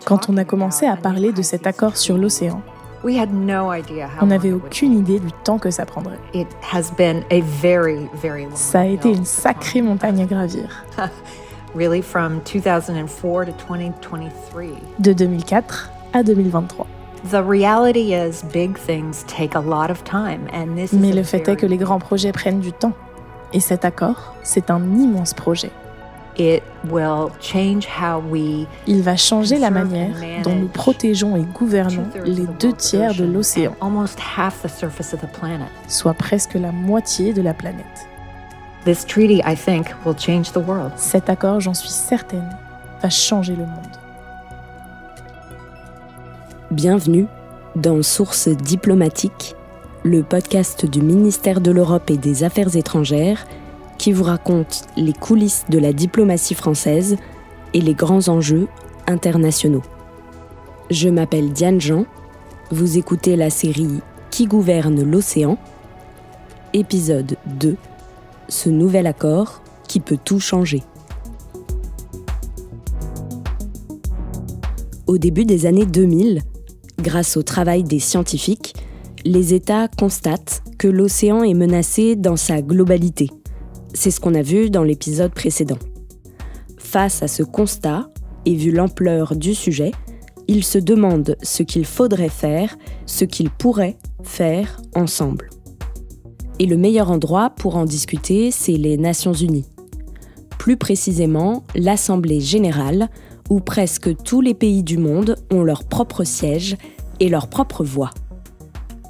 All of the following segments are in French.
Quand on a commencé à parler de cet accord sur l'océan, on n'avait aucune idée du temps que ça prendrait. Ça a été une sacrée montagne à gravir. De 2004 à 2023. Mais le fait est que les grands projets prennent du temps. Et cet accord, c'est un immense projet. Il va changer la manière dont nous protégeons et gouvernons les 2/3 de l'océan, soit presque la moitié de la planète. Cet accord, j'en suis certaine, va changer le monde. Bienvenue dans Sources diplomatiques, le podcast du ministère de l'Europe et des Affaires étrangères qui vous raconte les coulisses de la diplomatie française et les grands enjeux internationaux. Je m'appelle Diane Jean, vous écoutez la série Qui gouverne l'océan, épisode 2, ce nouvel accord qui peut tout changer. Au début des années 2000, grâce au travail des scientifiques, les États constatent que l'océan est menacé dans sa globalité. C'est ce qu'on a vu dans l'épisode précédent. Face à ce constat, et vu l'ampleur du sujet, ils se demandent ce qu'il faudrait faire, ce qu'ils pourraient faire ensemble. Et le meilleur endroit pour en discuter, c'est les Nations Unies. Plus précisément, l'Assemblée générale, où presque tous les pays du monde ont leur propre siège et leur propre voix.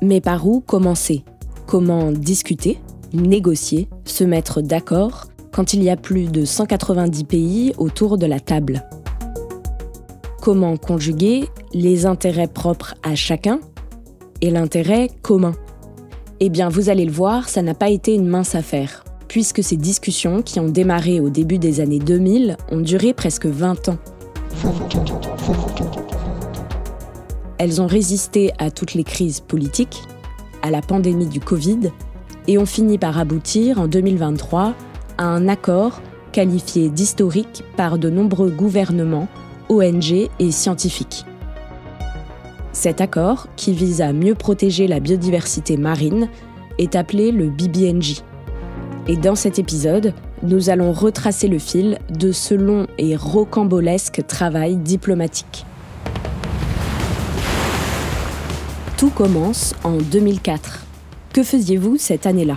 Mais par où commencer ? Comment discuter ? Négocier, se mettre d'accord quand il y a plus de 190 pays autour de la table. Comment conjuguer les intérêts propres à chacun et l'intérêt commun ? Eh bien, vous allez le voir, ça n'a pas été une mince affaire, puisque ces discussions qui ont démarré au début des années 2000 ont duré presque 20 ans. Elles ont résisté à toutes les crises politiques, à la pandémie du Covid, et ont fini par aboutir en 2023 à un accord qualifié d'historique par de nombreux gouvernements, ONG et scientifiques. Cet accord, qui vise à mieux protéger la biodiversité marine, est appelé le BBNJ. Et dans cet épisode, nous allons retracer le fil de ce long et rocambolesque travail diplomatique. Tout commence en 2004. Que faisiez-vous cette année-là ?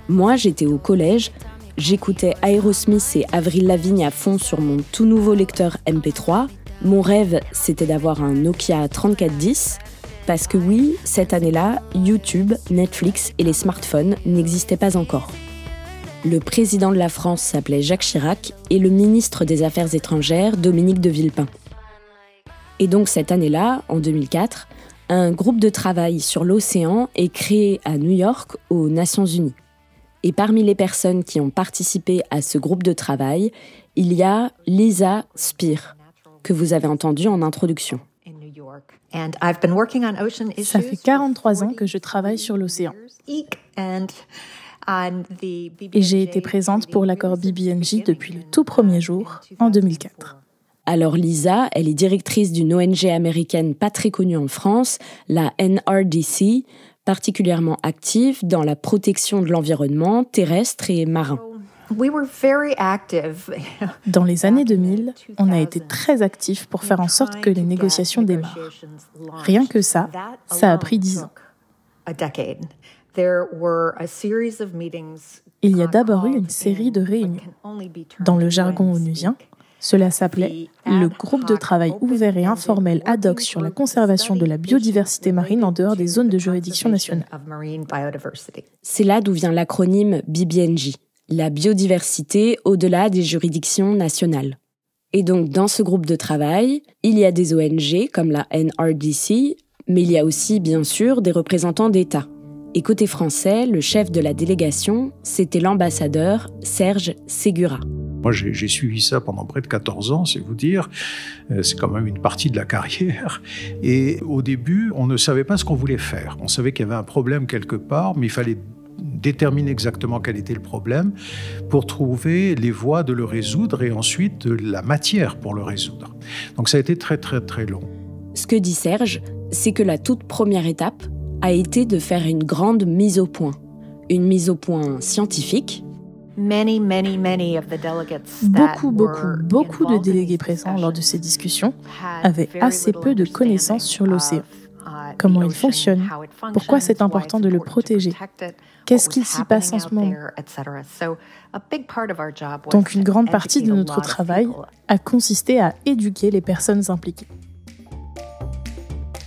Moi, j'étais au collège, j'écoutais Aerosmith et Avril Lavigne à fond sur mon tout nouveau lecteur MP3. Mon rêve, c'était d'avoir un Nokia 3410, parce que oui, cette année-là, YouTube, Netflix et les smartphones n'existaient pas encore. Le président de la France s'appelait Jacques Chirac et le ministre des Affaires étrangères, Dominique de Villepin. Et donc cette année-là, en 2004, un groupe de travail sur l'océan est créé à New York, aux Nations Unies. Et parmi les personnes qui ont participé à ce groupe de travail, il y a Lisa Speer, que vous avez entendue en introduction. Ça fait 43 ans que je travaille sur l'océan. Et j'ai été présente pour l'accord BBNJ depuis le tout premier jour, en 2004. Alors Lisa, elle est directrice d'une ONG américaine pas très connue en France, la NRDC, particulièrement active dans la protection de l'environnement terrestre et marin. Dans les années 2000, on a été très actifs pour faire en sorte que les négociations démarrent. Rien que ça a pris 10 ans. Il y a d'abord eu une série de réunions. Dans le jargon onusien, cela s'appelait le groupe de travail ouvert et informel ad hoc sur la conservation de la biodiversité marine en dehors des zones de juridiction nationale. C'est là d'où vient l'acronyme BBNJ, la biodiversité au-delà des juridictions nationales. Et donc dans ce groupe de travail, il y a des ONG comme la NRDC, mais il y a aussi bien sûr des représentants d'États. Et côté français, le chef de la délégation, c'était l'ambassadeur Serge Ségura. Moi, j'ai suivi ça pendant près de 14 ans, c'est vous dire. C'est quand même une partie de la carrière. Et au début, on ne savait pas ce qu'on voulait faire. On savait qu'il y avait un problème quelque part, mais il fallait déterminer exactement quel était le problème, pour trouver les voies de le résoudre et ensuite la matière pour le résoudre. Donc ça a été très très très long. Ce que dit Serge, c'est que la toute première étape a été de faire une grande mise au point. Une mise au point scientifique. Beaucoup de délégués présents lors de ces discussions avaient assez peu de connaissances sur l'océan. Comment il fonctionne, pourquoi c'est important de le protéger, qu'est-ce qu'il s'y passe en ce moment. Donc une grande partie de notre travail a consisté à éduquer les personnes impliquées.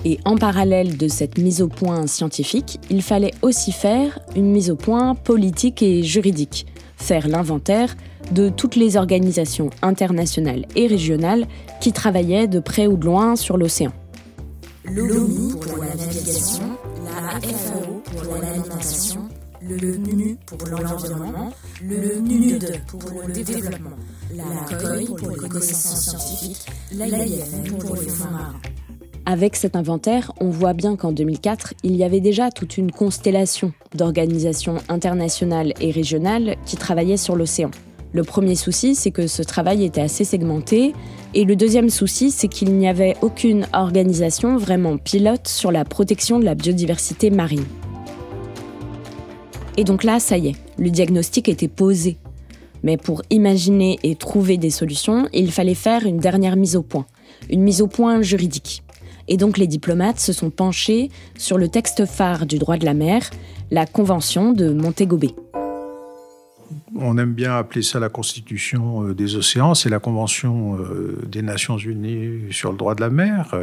Et en parallèle de cette mise au point scientifique, il fallait aussi faire une mise au point politique et juridique, faire l'inventaire de toutes les organisations internationales et régionales qui travaillaient de près ou de loin sur l'océan. L'ONU pour la navigation, la FAO pour l'alimentation, le NU pour l'environnement, le NUD pour le développement, la COI pour les connaissances scientifiques, l'AIFM pour les fonds marins. Avec cet inventaire, on voit bien qu'en 2004, il y avait déjà toute une constellation d'organisations internationales et régionales qui travaillaient sur l'océan. Le premier souci, c'est que ce travail était assez segmenté, et le deuxième souci, c'est qu'il n'y avait aucune organisation vraiment pilote sur la protection de la biodiversité marine. Et donc là, ça y est, le diagnostic était posé. Mais pour imaginer et trouver des solutions, il fallait faire une dernière mise au point, une mise au point juridique. Et donc les diplomates se sont penchés sur le texte phare du droit de la mer, la Convention de Montego Bay. On aime bien appeler ça la Constitution des océans, c'est la Convention des Nations Unies sur le droit de la mer,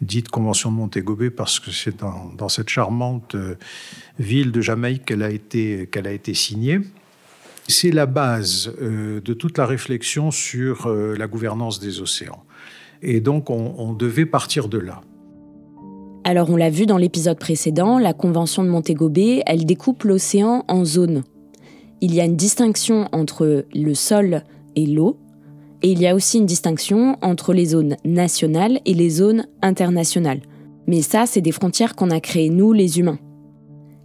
dite Convention de Montego Bay parce que c'est dans cette charmante ville de Jamaïque qu'elle a été signée. C'est la base de toute la réflexion sur la gouvernance des océans. Et donc, on devait partir de là. Alors, on l'a vu dans l'épisode précédent, la Convention de Montego Bay, elle découpe l'océan en zones. Il y a une distinction entre le sol et l'eau, et il y a aussi une distinction entre les zones nationales et les zones internationales. Mais ça, c'est des frontières qu'on a créées, nous, les humains.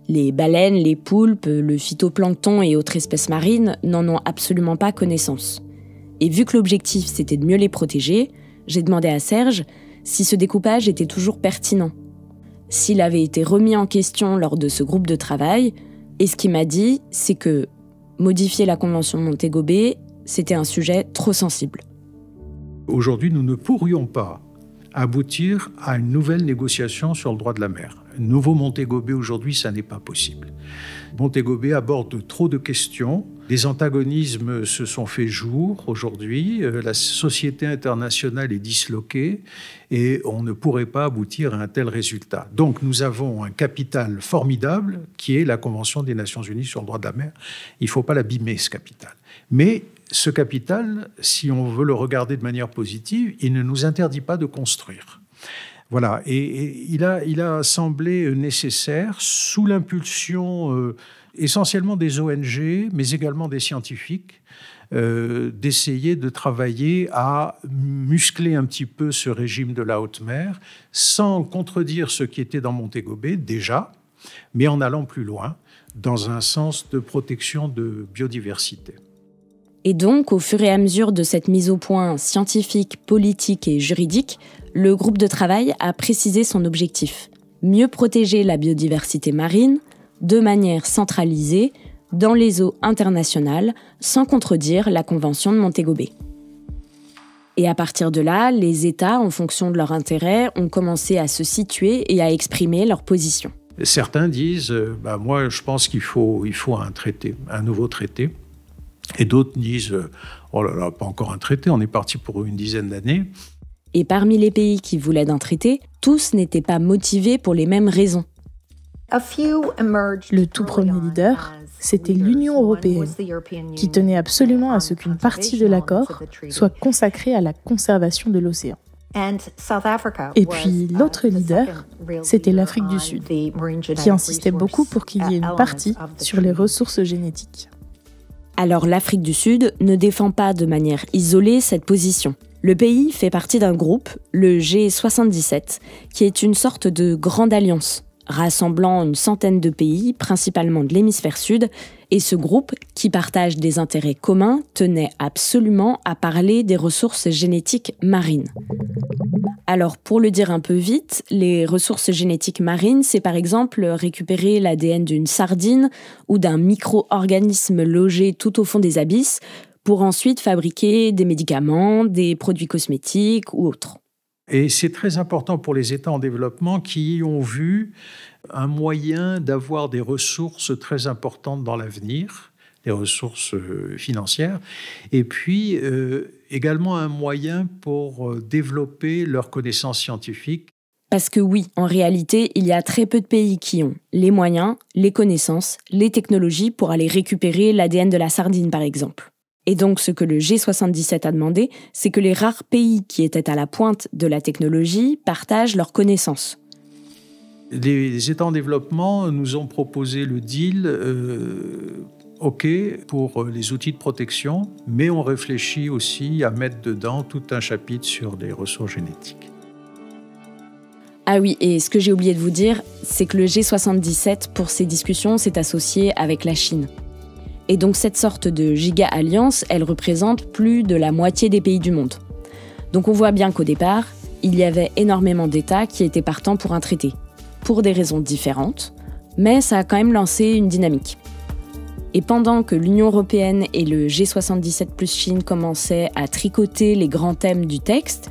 Les baleines, les poulpes, le phytoplancton et autres espèces marines n'en ont absolument pas connaissance. Et vu que l'objectif, c'était de mieux les protéger, j'ai demandé à Serge si ce découpage était toujours pertinent, s'il avait été remis en question lors de ce groupe de travail, et ce qu'il m'a dit, c'est que modifier la Convention de Montego Bay, c'était un sujet trop sensible. Aujourd'hui, nous ne pourrions pas aboutir à une nouvelle négociation sur le droit de la mer. Un nouveau Montego Bay aujourd'hui, ça n'est pas possible. Montego Bay aborde trop de questions. Les antagonismes se sont fait jour aujourd'hui. La société internationale est disloquée et on ne pourrait pas aboutir à un tel résultat. Donc nous avons un capital formidable qui est la Convention des Nations Unies sur le droit de la mer. Il ne faut pas l'abîmer, ce capital. Mais ce capital, si on veut le regarder de manière positive, il ne nous interdit pas de construire. Voilà, et il a semblé nécessaire, sous l'impulsion essentiellement des ONG, mais également des scientifiques, d'essayer de travailler à muscler un petit peu ce régime de la haute mer, sans contredire ce qui était dans Montego Bay déjà, mais en allant plus loin, dans un sens de protection de biodiversité. Et donc, au fur et à mesure de cette mise au point scientifique, politique et juridique, le groupe de travail a précisé son objectif. Mieux protéger la biodiversité marine de manière centralisée dans les eaux internationales, sans contredire la Convention de Montego Bay. Et à partir de là, les États, en fonction de leur intérêt, ont commencé à se situer et à exprimer leur position. Certains disent, moi je pense qu'il faut un traité, un nouveau traité. Et d'autres disent, oh là là, pas encore un traité, on est parti pour une dizaine d'années. Et parmi les pays qui voulaient d'un traité, tous n'étaient pas motivés pour les mêmes raisons. Le tout premier leader, c'était l'Union européenne, qui tenait absolument à ce qu'une partie de l'accord soit consacrée à la conservation de l'océan. Et puis l'autre leader, c'était l'Afrique du Sud, qui insistait beaucoup pour qu'il y ait une partie sur les ressources génétiques. Alors l'Afrique du Sud ne défend pas de manière isolée cette position. Le pays fait partie d'un groupe, le G77, qui est une sorte de grande alliance rassemblant une centaine de pays, principalement de l'hémisphère sud, et ce groupe, qui partage des intérêts communs, tenait absolument à parler des ressources génétiques marines. Alors, pour le dire un peu vite, les ressources génétiques marines, c'est par exemple récupérer l'ADN d'une sardine ou d'un micro-organisme logé tout au fond des abysses pour ensuite fabriquer des médicaments, des produits cosmétiques ou autres. Et c'est très important pour les États en développement qui ont vu un moyen d'avoir des ressources très importantes dans l'avenir, des ressources financières, et puis également un moyen pour développer leurs connaissances scientifiques. Parce que oui, en réalité, il y a très peu de pays qui ont les moyens, les connaissances, les technologies pour aller récupérer l'ADN de la sardine, par exemple. Et donc, ce que le G77 a demandé, c'est que les rares pays qui étaient à la pointe de la technologie partagent leurs connaissances. Les États en développement nous ont proposé le deal OK pour les outils de protection, mais on réfléchit aussi à mettre dedans tout un chapitre sur les ressources génétiques. Ah oui, et ce que j'ai oublié de vous dire, c'est que le G77, pour ces discussions, s'est associé avec la Chine. Et donc cette sorte de giga-alliance, elle représente plus de la moitié des pays du monde. Donc on voit bien qu'au départ, il y avait énormément d'États qui étaient partants pour un traité, pour des raisons différentes, mais ça a quand même lancé une dynamique. Et pendant que l'Union européenne et le G77 plus Chine commençaient à tricoter les grands thèmes du texte,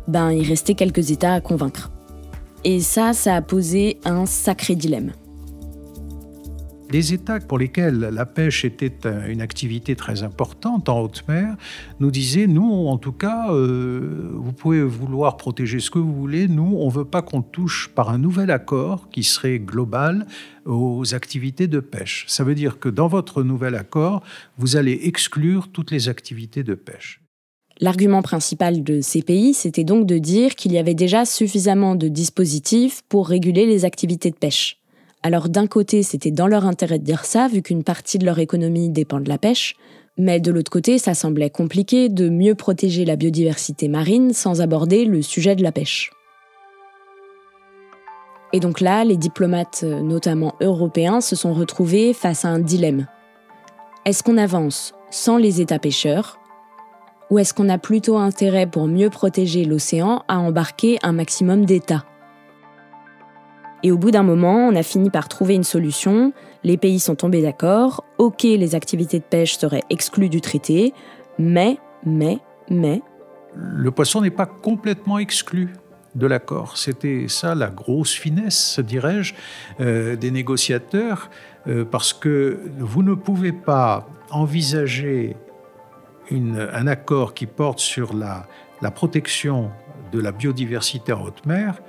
il restait quelques États à convaincre. Et ça a posé un sacré dilemme. Les États pour lesquels la pêche était une activité très importante en haute mer nous disaient, nous, en tout cas, vous pouvez vouloir protéger ce que vous voulez, nous, on ne veut pas qu'on touche par un nouvel accord qui serait global aux activités de pêche. Ça veut dire que dans votre nouvel accord, vous allez exclure toutes les activités de pêche. L'argument principal de ces pays, c'était donc de dire qu'il y avait déjà suffisamment de dispositifs pour réguler les activités de pêche. Alors d'un côté, c'était dans leur intérêt de dire ça, vu qu'une partie de leur économie dépend de la pêche, mais de l'autre côté, ça semblait compliqué de mieux protéger la biodiversité marine sans aborder le sujet de la pêche. Et donc là, les diplomates, notamment européens, se sont retrouvés face à un dilemme. Est-ce qu'on avance sans les États pêcheurs, ou est-ce qu'on a plutôt intérêt, pour mieux protéger l'océan, à embarquer un maximum d'États ? Et au bout d'un moment, on a fini par trouver une solution. Les pays sont tombés d'accord. OK, les activités de pêche seraient exclues du traité, mais... Le poisson n'est pas complètement exclu de l'accord. C'était ça la grosse finesse, dirais-je, des négociateurs, parce que vous ne pouvez pas envisager un accord qui porte sur la protection de la biodiversité en haute mer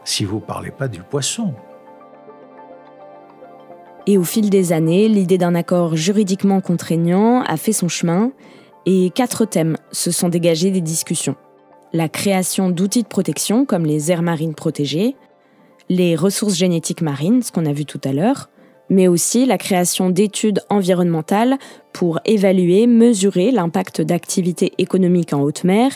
si vous ne parlez pas du poisson. Et au fil des années, l'idée d'un accord juridiquement contraignant a fait son chemin et 4 thèmes se sont dégagés des discussions. La création d'outils de protection comme les aires marines protégées, les ressources génétiques marines, ce qu'on a vu tout à l'heure, mais aussi la création d'études environnementales pour évaluer, mesurer l'impact d'activités économiques en haute mer,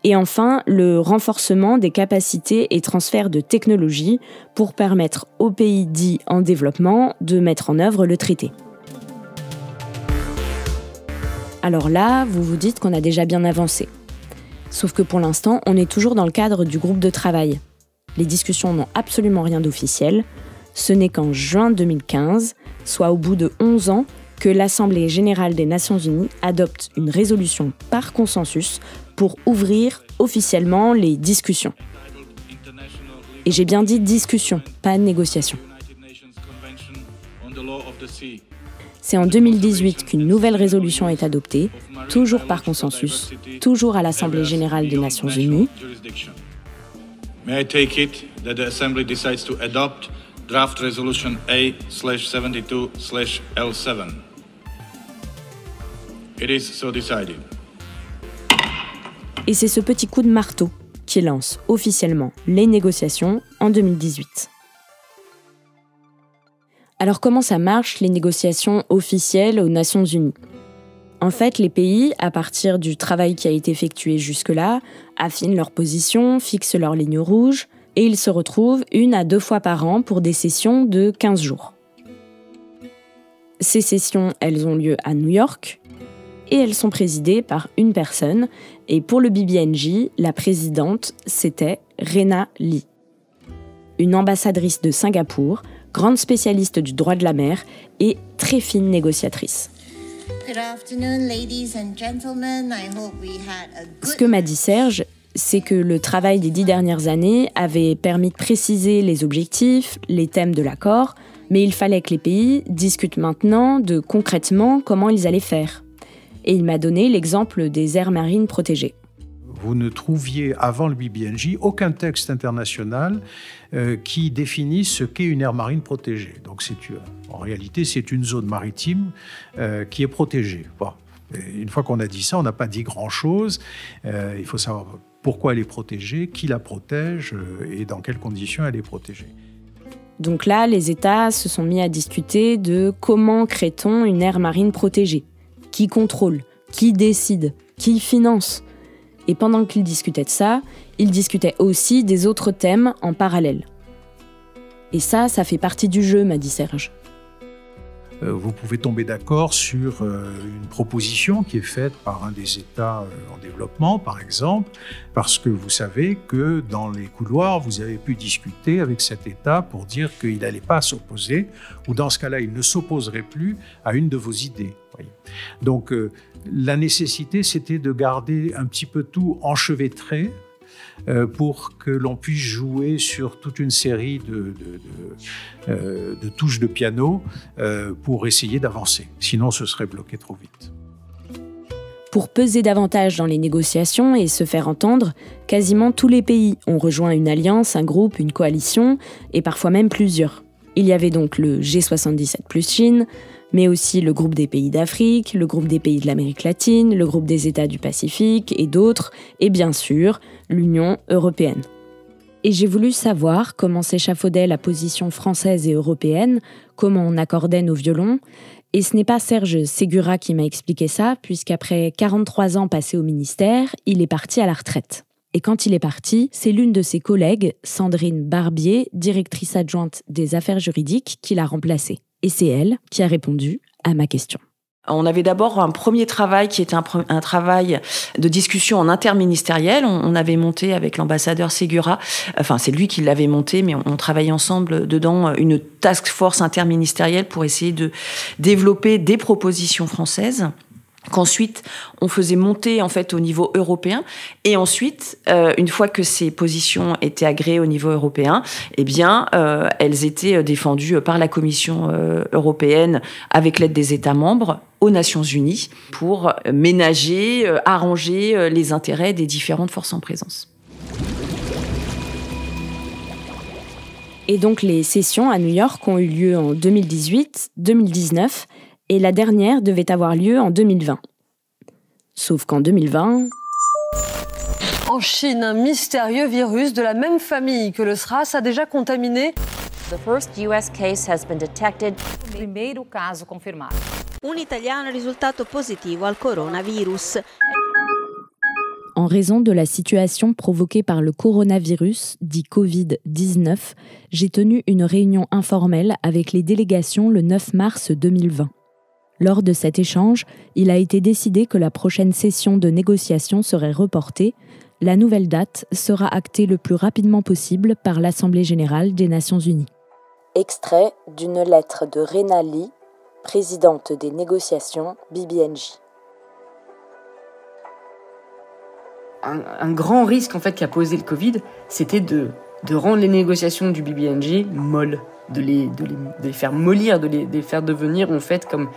et enfin le renforcement des capacités et transferts de technologies pour permettre aux pays dits en développement de mettre en œuvre le traité. Alors là, vous vous dites qu'on a déjà bien avancé. Sauf que pour l'instant, on est toujours dans le cadre du groupe de travail. Les discussions n'ont absolument rien d'officiel. Ce n'est qu'en juin 2015, soit au bout de 11 ans, que l'Assemblée générale des Nations unies adopte une résolution par consensus pour ouvrir officiellement les discussions. Et j'ai bien dit discussion, pas négociation. C'est en 2018 qu'une nouvelle résolution est adoptée, toujours par consensus, toujours à l'Assemblée générale des Nations unies. May I take it that the Assembly decides to adopt Draft Resolution A/72/L7. It is so decided. Et c'est ce petit coup de marteau qui lance officiellement les négociations en 2018. Alors comment ça marche, les négociations officielles aux Nations Unies ? En fait, les pays, à partir du travail qui a été effectué jusque-là, affinent leur position, fixent leurs lignes rouges, et ils se retrouvent 1 à 2 fois par an pour des sessions de 15 jours. Ces sessions, elles ont lieu à New York et elles sont présidées par une personne. Et pour le BBNJ, la présidente, c'était Rena Lee, une ambassadrice de Singapour, grande spécialiste du droit de la mer et très fine négociatrice. Ce que m'a dit Serge, c'est que le travail des 10 dernières années avait permis de préciser les objectifs, les thèmes de l'accord, mais il fallait que les pays discutent maintenant de concrètement comment ils allaient faire. Et il m'a donné l'exemple des aires marines protégées. Vous ne trouviez avant le BBNJ aucun texte international qui définisse ce qu'est une aire marine protégée. Donc en réalité, c'est une zone maritime qui est protégée. Bon. Une fois qu'on a dit ça, on n'a pas dit grand-chose. Il faut savoir pourquoi elle est protégée, qui la protège et dans quelles conditions elle est protégée. Donc là, les États se sont mis à discuter de comment crée-t-on une aire marine protégée ? Qui contrôle ? Qui décide ? Qui finance ? Et pendant qu'ils discutaient de ça, ils discutaient aussi des autres thèmes en parallèle. Et ça fait partie du jeu, m'a dit Serge. Vous pouvez tomber d'accord sur une proposition qui est faite par un des États en développement, par exemple, parce que vous savez que dans les couloirs, vous avez pu discuter avec cet État pour dire qu'il n'allait pas s'opposer, ou dans ce cas-là, il ne s'opposerait plus à une de vos idées. Voyez. Donc, la nécessité, c'était de garder un petit peu tout enchevêtré, pour que l'on puisse jouer sur toute une série de touches de piano pour essayer d'avancer. Sinon, ce serait bloqué trop vite. Pour peser davantage dans les négociations et se faire entendre, quasiment tous les pays ont rejoint une alliance, un groupe, une coalition, et parfois même plusieurs. Il y avait donc le G77 plus Chine, mais aussi le groupe des pays d'Afrique, le groupe des pays de l'Amérique latine, le groupe des États du Pacifique et d'autres, et bien sûr, l'Union européenne. Et j'ai voulu savoir comment s'échafaudait la position française et européenne, comment on accordait nos violons, et ce n'est pas Serge Ségura qui m'a expliqué ça, puisqu'après 43 ans passés au ministère, il est parti à la retraite. Et quand il est parti, c'est l'une de ses collègues, Sandrine Barbier, directrice adjointe des affaires juridiques, qui l'a remplacé. Et c'est elle qui a répondu à ma question. On avait d'abord un premier travail qui était un travail de discussion en interministériel. On avait monté avec l'ambassadeur Ségura, enfin c'est lui qui l'avait monté, mais on travaillait ensemble dedans, une task force interministérielle pour essayer de développer des propositions françaises. Qu'ensuite, on faisait monter en fait au niveau européen. Et ensuite, une fois que ces positions étaient agréées au niveau européen, eh bien, elles étaient défendues par la Commission européenne avec l'aide des États membres aux Nations Unies pour ménager, arranger les intérêts des différentes forces en présence. Et donc, les sessions à New York ont eu lieu en 2018, 2019... et la dernière devait avoir lieu en 2020. Sauf qu'en 2020... En Chine, un mystérieux virus de la même famille que le SRAS a déjà contaminé. The first US case has been detected. Primeiro caso confirmado. Un italiano risultato positivo al coronavirus. En raison de la situation provoquée par le coronavirus, dit Covid-19, j'ai tenu une réunion informelle avec les délégations le 9 mars 2020. Lors de cet échange, il a été décidé que la prochaine session de négociation serait reportée. La nouvelle date sera actée le plus rapidement possible par l'Assemblée générale des Nations unies. Extrait d'une lettre de Rena Lee, présidente des négociations BBNJ. Un grand risque en fait qu'a posé le Covid, c'était de rendre les négociations du BBNJ molles, de les faire mollir, de les faire devenir en fait comme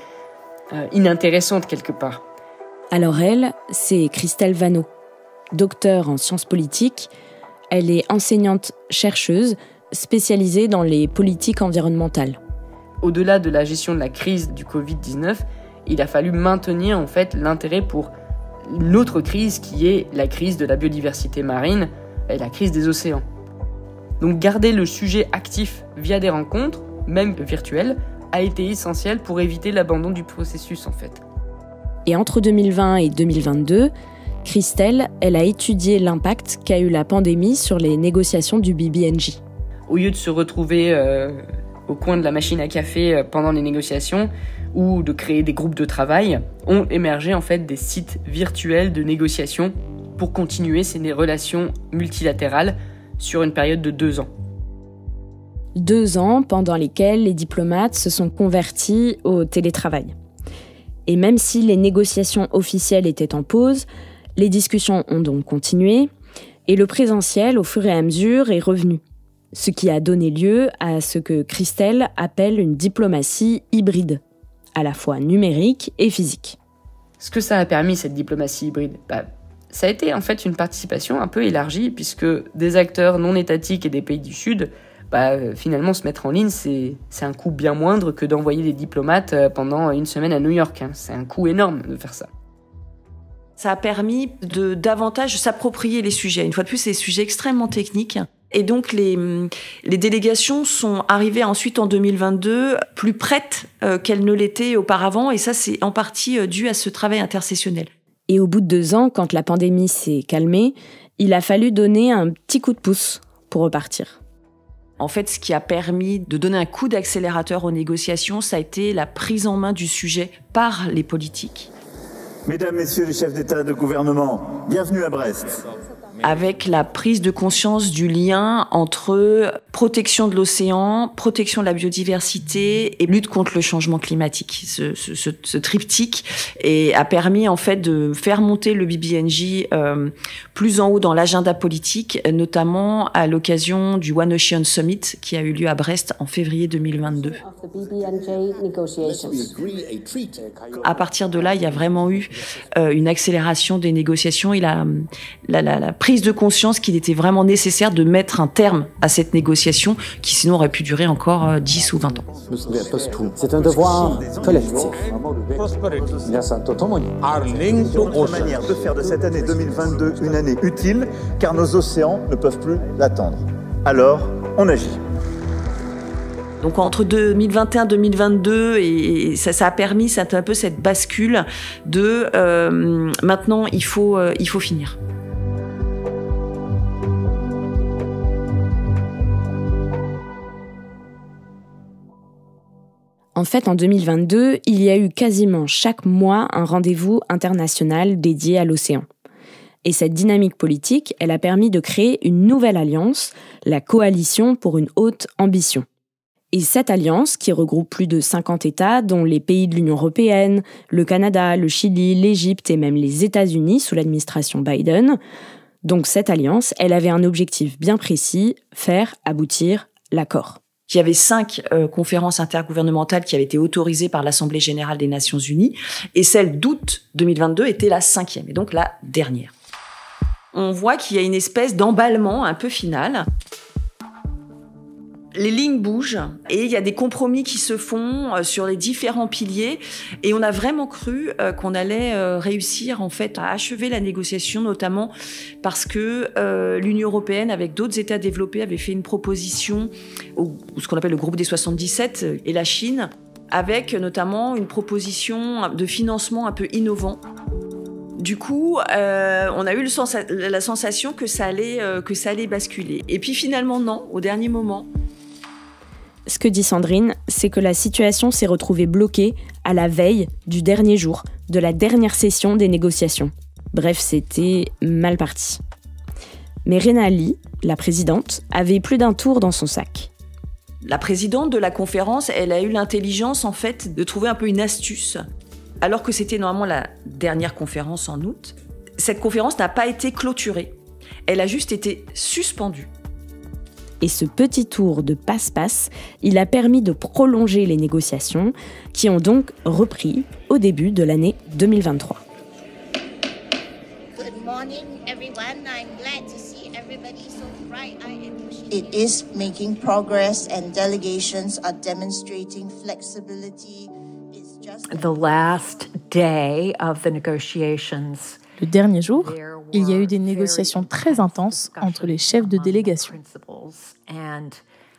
inintéressantes quelque part. Alors elle, c'est Christelle Vanneau, docteure en sciences politiques. Elle est enseignante-chercheuse spécialisée dans les politiques environnementales. Au-delà de la gestion de la crise du Covid-19, il a fallu maintenir en fait l'intérêt pour une autre crise qui est la crise de la biodiversité marine et la crise des océans. Donc garder le sujet actif via des rencontres, même virtuelles, a été essentiel pour éviter l'abandon du processus en fait. Et entre 2020 et 2022, Christelle, elle a étudié l'impact qu'a eu la pandémie sur les négociations du BBNJ. Au lieu de se retrouver au coin de la machine à café pendant les négociations ou de créer des groupes de travail, ont émergé en fait des sites virtuels de négociation pour continuer ces relations multilatérales sur une période de 2 ans. 2 ans pendant lesquels les diplomates se sont convertis au télétravail. Et même si les négociations officielles étaient en pause, les discussions ont donc continué et le présentiel, au fur et à mesure, est revenu. Ce qui a donné lieu à ce que Christelle appelle une diplomatie hybride, à la fois numérique et physique. Ce que ça a permis, cette diplomatie hybride, ça a été en fait une participation un peu élargie, puisque des acteurs non étatiques et des pays du Sud, finalement se mettre en ligne, c'est un coût bien moindre que d'envoyer des diplomates pendant une semaine à New York. C'est un coût énorme de faire ça. Ça a permis de davantage s'approprier les sujets. Une fois de plus, c'est des sujets extrêmement techniques. Et donc, les délégations sont arrivées ensuite en 2022 plus prêtes qu'elles ne l'étaient auparavant. Et ça, c'est en partie dû à ce travail intersessionnel. Et au bout de 2 ans, quand la pandémie s'est calmée, il a fallu donner un petit coup de pouce pour repartir. En fait, ce qui a permis de donner un coup d'accélérateur aux négociations, ça a été la prise en main du sujet par les politiques. Mesdames, Messieurs les chefs d'État et de gouvernement, bienvenue à Brest. Avec la prise de conscience du lien entre protection de l'océan, protection de la biodiversité et lutte contre le changement climatique. Ce triptyque a permis en fait de faire monter le BBNJ plus en haut dans l'agenda politique, notamment à l'occasion du One Ocean Summit qui a eu lieu à Brest en février 2022. À partir de là, il y a vraiment eu une accélération des négociations et la prise de conscience qu'il était vraiment nécessaire de mettre un terme à cette négociation qui sinon aurait pu durer encore 10 ou 20 ans. C'est un devoir collectif. D'autres manières de faire de cette année 2022 une année utile, car nos océans ne peuvent plus l'attendre. Alors, on agit. Donc entre 2021 et 2022, et ça a permis un peu cette bascule de maintenant il faut finir. En fait, en 2022, il y a eu quasiment chaque mois un rendez-vous international dédié à l'océan. Et cette dynamique politique, elle a permis de créer une nouvelle alliance, la Coalition pour une haute ambition. Et cette alliance, qui regroupe plus de 50 États, dont les pays de l'Union européenne, le Canada, le Chili, l'Égypte et même les États-Unis sous l'administration Biden, donc cette alliance, elle avait un objectif bien précis, faire aboutir l'accord. Il y avait 5 conférences intergouvernementales qui avaient été autorisées par l'Assemblée générale des Nations unies, et celle d'août 2022 était la 5e, et donc la dernière. On voit qu'il y a une espèce d'emballement un peu final. Les lignes bougent et il y a des compromis qui se font sur les différents piliers et on a vraiment cru qu'on allait réussir en fait à achever la négociation, notamment parce que l'Union européenne avec d'autres États développés avait fait une proposition ce qu'on appelle le groupe des 77 et la Chine avec notamment une proposition de financement un peu innovant. Du coup, on a eu la sensation que ça allait basculer. Et puis finalement non, au dernier moment. Ce que dit Sandrine, c'est que la situation s'est retrouvée bloquée à la veille du dernier jour, de la dernière session des négociations. Bref, c'était mal parti. Mais Renali, la présidente, avait plus d'un tour dans son sac. La présidente de la conférence, elle a eu l'intelligence en fait de trouver un peu une astuce. Alors que c'était normalement la dernière conférence en août, cette conférence n'a pas été clôturée. Elle a juste été suspendue. Et ce petit tour de passe-passe, il a permis de prolonger les négociations, qui ont donc repris au début de l'année 2023. Good morning, everyone. I'm glad to see everybody so bright-eyed and bushy. It is making progress, and delegations are demonstrating flexibility. The last day of the negotiations. Le dernier jour, il y a eu des négociations très intenses entre les chefs de délégation.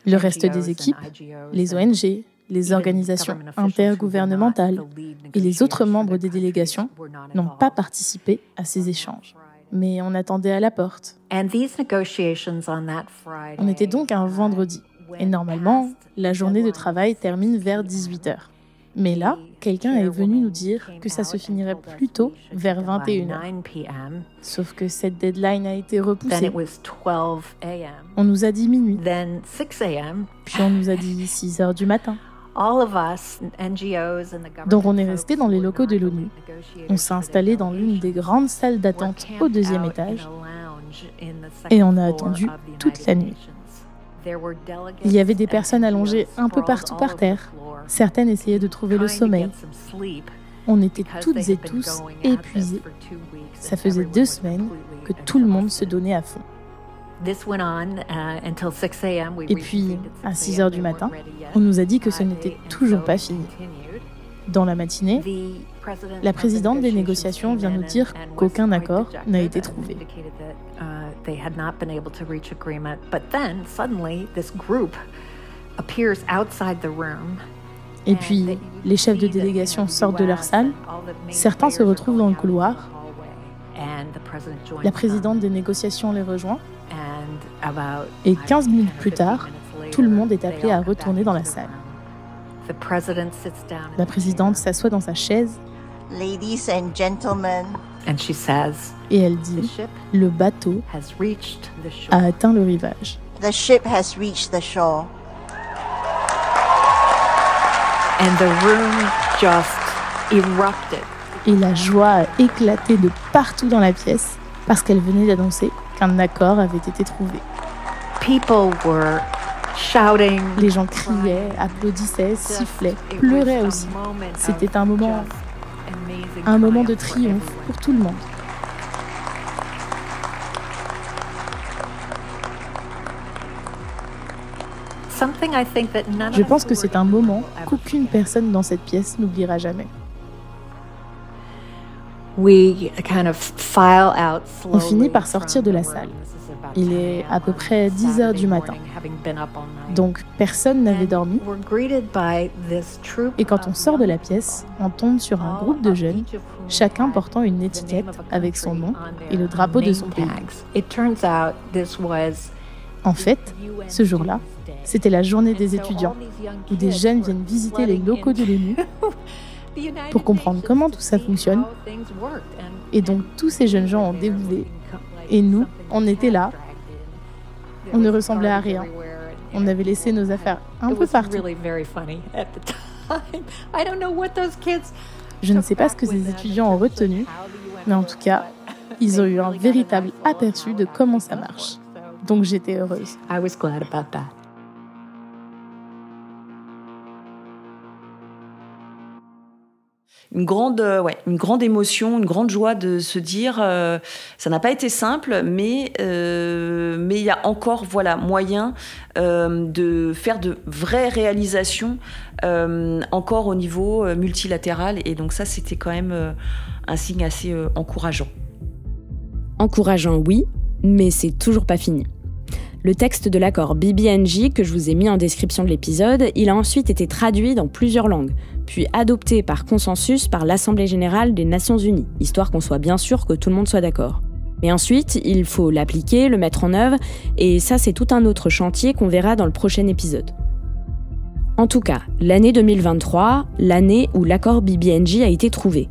Le reste des équipes, les ONG, les organisations intergouvernementales et les autres membres des délégations n'ont pas participé à ces échanges. mais on attendait à la porte. On était donc un vendredi, et normalement, la journée de travail termine vers 18h. Mais là, quelqu'un est venu nous dire que ça se finirait plus tôt, vers 21h. Sauf que cette deadline a été repoussée. On nous a dit minuit, puis on nous a dit 6h du matin. Donc on est resté dans les locaux de l'ONU. On s'est installé dans l'une des grandes salles d'attente au 2e étage et on a attendu toute la nuit. Il y avait des personnes allongées un peu partout par terre. Certaines essayaient de trouver le sommeil. On était toutes et tous épuisés. Ça faisait 2 semaines que tout le monde se donnait à fond. Et puis, à 6h du matin, on nous a dit que ce n'était toujours pas fini. Dans la matinée, la présidente des négociations vient nous dire qu'aucun accord n'a été trouvé. Et puis, les chefs de délégation sortent de leur salle, certains se retrouvent dans le couloir, la présidente des négociations les rejoint, et 15 minutes plus tard, tout le monde est appelé à retourner dans la salle. La présidente s'assoit dans sa chaise Ladies and gentlemen, et elle dit « Le bateau a atteint le rivage. The ship has reached the shore. » Et la joie a éclaté de partout dans la pièce parce qu'elle venait d'annoncer qu'un accord avait été trouvé. Les gens criaient, applaudissaient, sifflaient, pleuraient aussi. C'était un moment de triomphe pour tout le monde. Je pense que c'est un moment qu'aucune personne dans cette pièce n'oubliera jamais. On finit par sortir de la salle. Il est à peu près 10h du matin. Donc personne n'avait dormi. Et quand on sort de la pièce, on tombe sur un groupe de jeunes, chacun portant une étiquette avec son nom et le drapeau de son pays. En fait, ce jour-là, c'était la journée des étudiants, où des jeunes viennent visiter les locaux de l'ONU pour comprendre comment tout ça fonctionne. Et donc tous ces jeunes gens ont déboulé. Et nous, on était là. On ne ressemblait à rien. On avait laissé nos affaires un peu partout. Je ne sais pas ce que ces étudiants ont retenu, mais en tout cas, ils ont eu un véritable aperçu de comment ça marche. Donc j'étais heureuse. Une grande émotion, une grande joie de se dire ça n'a pas été simple, mais il y a encore moyen de faire de vraies réalisations encore au niveau multilatéral. Et donc ça, c'était quand même un signe assez encourageant. Encourageant, oui, mais c'est toujours pas fini. Le texte de l'accord BBNJ, que je vous ai mis en description de l'épisode, il a ensuite été traduit dans plusieurs langues, puis adopté par consensus par l'Assemblée générale des Nations unies, histoire qu'on soit bien sûr que tout le monde soit d'accord. Et ensuite, il faut l'appliquer, le mettre en œuvre, et ça c'est tout un autre chantier qu'on verra dans le prochain épisode. En tout cas, l'année 2023, l'année où l'accord BBNJ a été trouvé.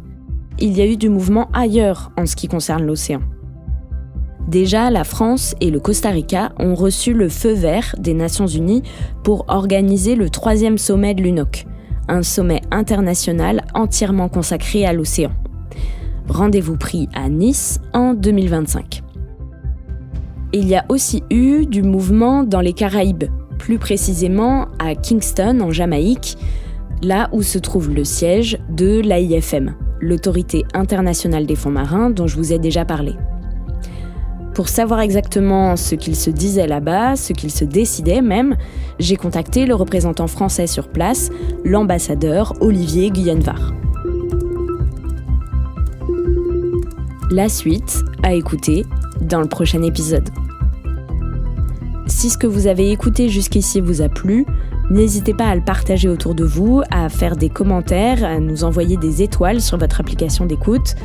Il y a eu du mouvement ailleurs en ce qui concerne l'océan. Déjà, la France et le Costa Rica ont reçu le feu vert des Nations Unies pour organiser le 3e sommet de l'UNOC, un sommet international entièrement consacré à l'océan. Rendez-vous pris à Nice en 2025. Il y a aussi eu du mouvement dans les Caraïbes, plus précisément à Kingston en Jamaïque, là où se trouve le siège de l'AIFM, l'Autorité internationale des fonds marins dont je vous ai déjà parlé. Pour savoir exactement ce qu'il se disait là-bas, ce qu'il se décidait même, j'ai contacté le représentant français sur place, l'ambassadeur Olivier Guyenne-Var. La suite à écouter dans le prochain épisode. Si ce que vous avez écouté jusqu'ici vous a plu, n'hésitez pas à le partager autour de vous, à faire des commentaires, à nous envoyer des étoiles sur votre application d'écoute.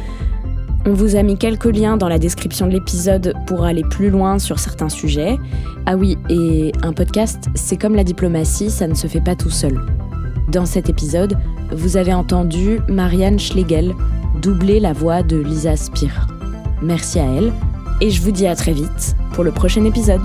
On vous a mis quelques liens dans la description de l'épisode pour aller plus loin sur certains sujets. Ah oui, et un podcast, c'est comme la diplomatie, ça ne se fait pas tout seul. Dans cet épisode, vous avez entendu Marianne Schlegel doubler la voix de Lisa Spir. Merci à elle, et je vous dis à très vite pour le prochain épisode.